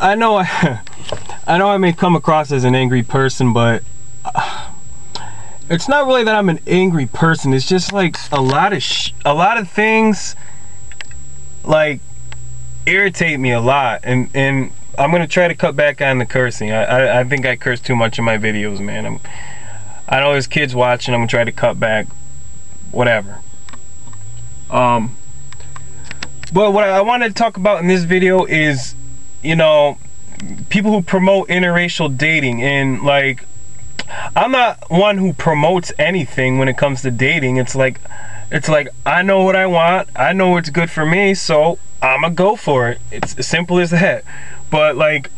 I know I know I may come across as an angry person, but it's not really that I'm an angry person. It's just like a lot of things like irritate me a lot, and I'm gonna try to cut back on the cursing. I think I curse too much in my videos, man. I know there's kids watching. I'm gonna try to cut back, whatever. But what I wanted to talk about in this video is, you know, people who promote interracial dating. And like, I'm not one who promotes anything when it comes to dating. It's like I know what I want, I know what's good for me, so I'ma go for it. It's as simple as that. But like,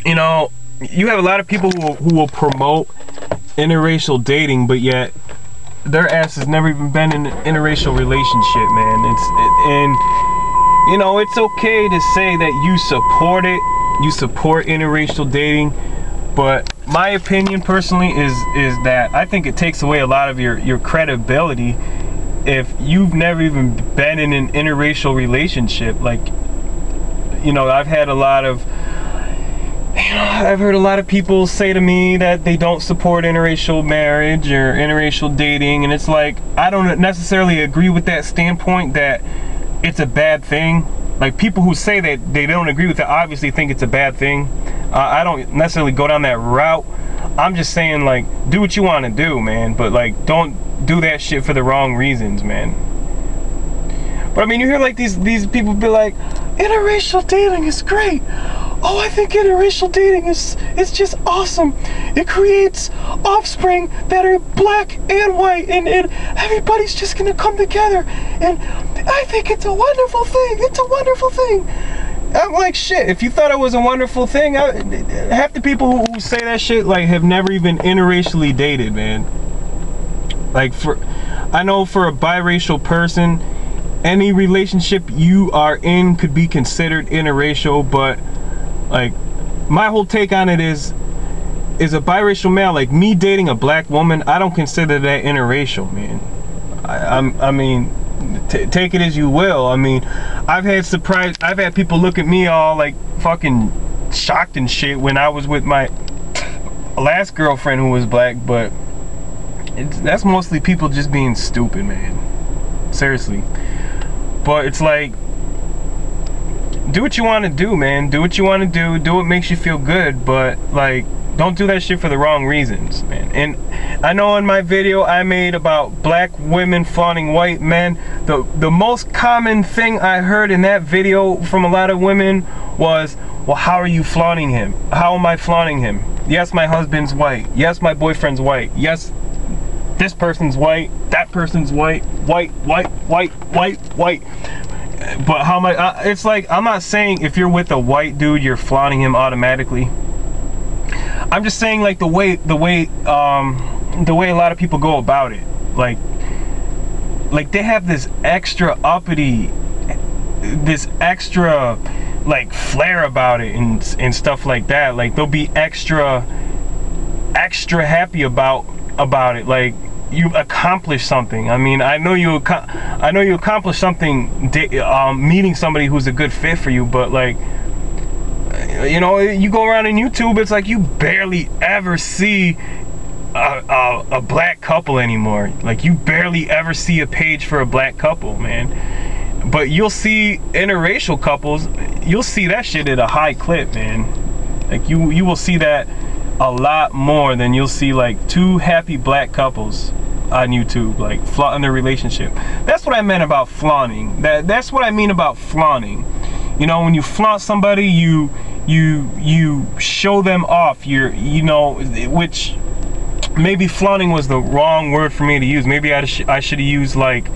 you know, you have a lot of people who will promote interracial dating, but yet their ass has never even been in an interracial relationship, man. And you know, it's okay to say that you support it, you support interracial dating, but my opinion personally is that I think it takes away a lot of your credibility if you've never even been in an interracial relationship. Like, you know, I've heard a lot of people say to me that they don't support interracial marriage or interracial dating, and it's like, I don't necessarily agree with that standpoint that it's a bad thing. Like, people who say that they don't agree with it obviously think it's a bad thing. I don't necessarily go down that route. I'm just saying, like, do what you want to do, man, but like, don't do that shit for the wrong reasons, man. But I mean, you hear like these people be like, interracial dating is great. Oh, I think interracial dating is just awesome. It creates offspring that are black and white, and everybody's just gonna come together, and I think it's a wonderful thing. It's a wonderful thing. I'm like, shit, if you thought it was a wonderful thing, half the people who say that shit like have never even interracially dated, man. Like, I know for a biracial person, any relationship you are in could be considered interracial, but like, my whole take on it is a biracial male, like me dating a black woman, I don't consider that interracial, man. I mean, take it as you will. I mean, I've had people look at me all like fucking shocked and shit when I was with my last girlfriend who was black, but that's mostly people just being stupid, man. Seriously. But it's like, do what you want to do, man. Do what you want to do what makes you feel good, but like, don't do that shit for the wrong reasons, man. And I know in my video I made about black women flaunting white men, the most common thing I heard in that video from a lot of women was, well, how are you flaunting him? How am I flaunting him? Yes, my husband's white. Yes, my boyfriend's white. Yes, this person's white. That person's white. White, white, white, white, white. But how am I? It's like, I'm not saying if you're with a white dude you're flaunting him automatically. I'm just saying, like, the way a lot of people go about it, like they have this extra uppity, this extra like flair about it and stuff like that. Like, they'll be extra happy about it, like you accomplished something. I mean, I know you accomplished something meeting somebody who's a good fit for you, but like, you know, you go around in YouTube, it's like you barely ever see a black couple anymore. Like, you barely ever see a page for a black couple, man. But you'll see interracial couples, you'll see that shit at a high clip, man. Like, you will see that a lot more than you'll see like two happy black couples on YouTube, like flaunting their relationship. That's what I meant about flaunting. That's what I mean about flaunting. You know, when you flaunt somebody, you show them off. You know, which maybe flaunting was the wrong word for me to use. Maybe I should have used like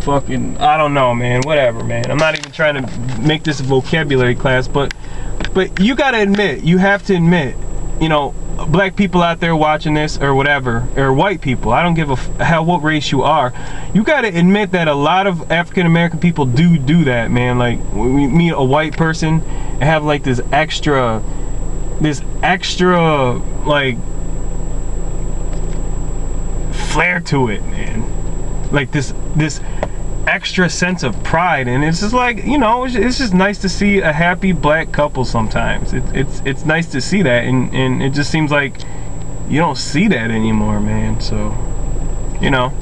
fucking, I don't know, man. Whatever, man. I'm not even trying to make this a vocabulary class, but you gotta admit, you have to admit, you know, black people out there watching this or whatever, or white people, I don't give a hell what race you are, you gotta admit that a lot of African American people do that, man. Like, when we meet a white person and have like this extra like flair to it, man. Like this extra sense of pride, and it's just like, you know, it's just nice to see a happy black couple sometimes. It's nice to see that, and it just seems like you don't see that anymore, man. So, you know.